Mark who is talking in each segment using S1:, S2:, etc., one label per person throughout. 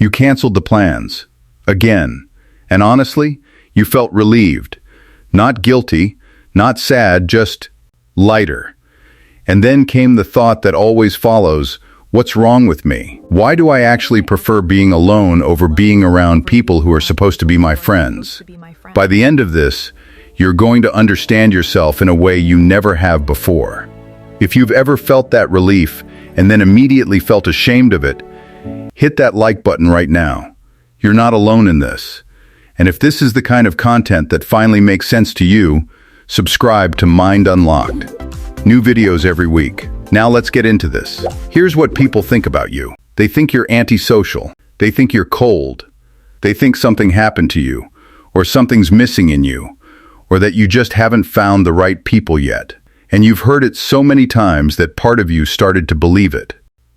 S1: You canceled the plans. Again. And honestly, you felt relieved. Not guilty, not sad, just lighter. And then came the thought that always follows, what's wrong with me? Why do I actually prefer being alone over being around people who are supposed to be my friends? By the end of this, you're going to understand yourself in a way you never have before. If you've ever felt that relief and then immediately felt ashamed of it, hit that like button right now. You're not alone in this. And if this is the kind of content that finally makes sense to you, subscribe to Mind Unlocked. New videos every week. Now let's get into this. Here's what people think about you. They think you're antisocial. They think you're cold. They think something happened to you, or something's missing in you, or that you just haven't found the right people yet. And you've heard it so many times that part of you started to believe it.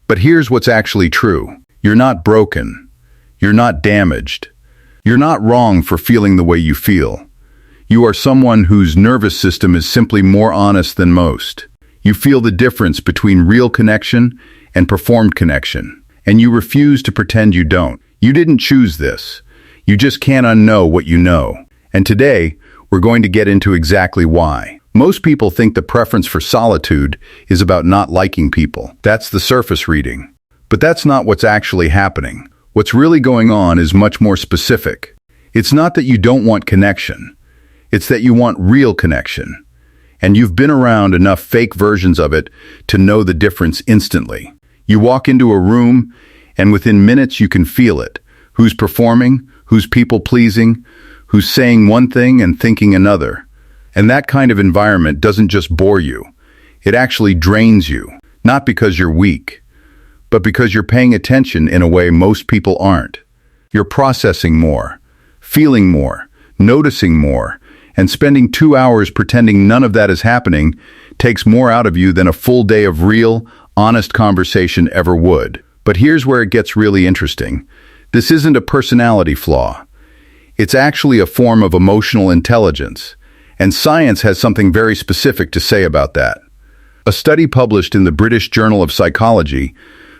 S1: But here's what's actually true. You're not broken. You're not damaged. You're not wrong for feeling the way you feel. You are someone whose nervous system is simply more honest than most. You feel the difference between real connection and performed connection, and you refuse to pretend you don't. You didn't choose this. You just can't unknow what you know. And today, we're going to get into exactly why. Most people think the preference for solitude is about not liking people. That's the surface reading. But that's not what's actually happening. What's really going on is much more specific. It's not that you don't want connection. It's that you want real connection. And you've been around enough fake versions of it to know the difference instantly. You walk into a room, and within minutes you can feel it. Who's performing, who's people-pleasing, who's saying one thing and thinking another. And that kind of environment doesn't just bore you. It actually drains you, not because you're weak, but because you're paying attention in a way most people aren't. You're processing more, feeling more, noticing more, and spending 2 hours pretending none of that is happening takes more out of you than a full day of real, honest conversation ever would. But here's where it gets really interesting. This isn't a personality flaw. It's actually a form of emotional intelligence, and science has something very specific to say about that. A study published in the British Journal of Psychology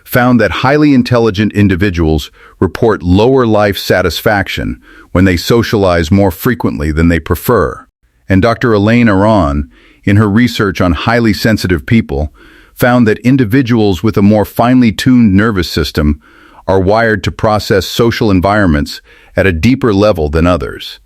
S1: found that highly intelligent individuals report lower life satisfaction when they socialize more frequently than they prefer. And Dr. Elaine Aron, in her research on highly sensitive people, found that individuals with a more finely tuned nervous system are wired to process social environments at a deeper level than others.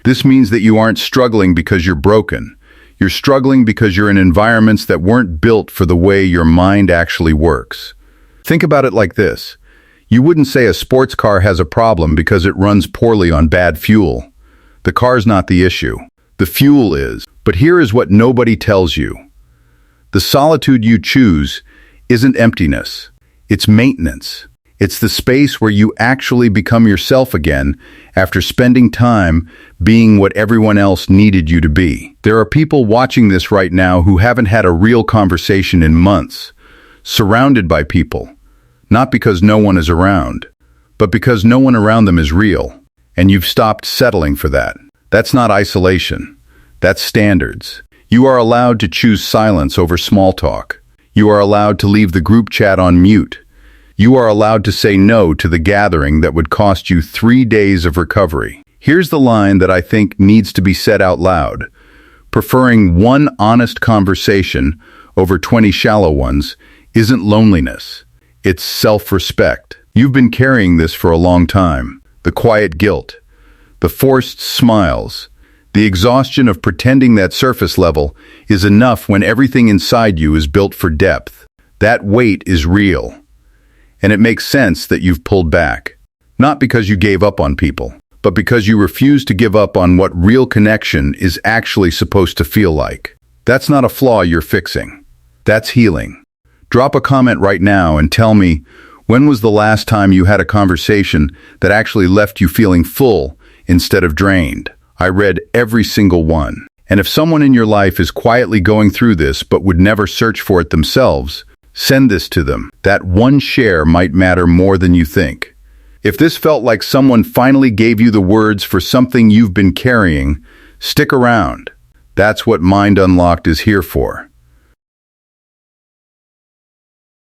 S1: This means that you aren't struggling because you're broken. You're struggling because you're in environments that weren't built for the way your mind actually works. Think about it like this. You wouldn't say a sports car has a problem because it runs poorly on bad fuel. The car's not the issue. The fuel is. But here is what nobody tells you. The solitude you choose isn't emptiness. It's maintenance. It's the space where you actually become yourself again after spending time being what everyone else needed you to be. There are people watching this right now who haven't had a real conversation in months, surrounded by people, not because no one is around, but because no one around them is real, and you've stopped settling for that. That's not isolation. That's standards. You are allowed to choose silence over small talk. You are allowed to leave the group chat on mute. You are allowed to say no to the gathering that would cost you 3 days of recovery. Here's the line that I think needs to be said out loud. Preferring one honest conversation over 20 shallow ones isn't loneliness. It's self-respect. You've been carrying this for a long time. The quiet guilt, the forced smiles, the exhaustion of pretending that surface level is enough when everything inside you is built for depth. That weight is real. And it makes sense that you've pulled back. Not because you gave up on people, but because you refuse to give up on what real connection is actually supposed to feel like. That's not a flaw you're fixing. That's healing. Drop a comment right now and tell me, when was the last time you had a conversation that actually left you feeling full instead of drained? I read every single one. And if someone in your life is quietly going through this but would never search for it themselves, send this to them. That one share might matter more than you think. If this felt like someone finally gave you the words for something you've been carrying, stick around. That's what Mind Unlocked is here for.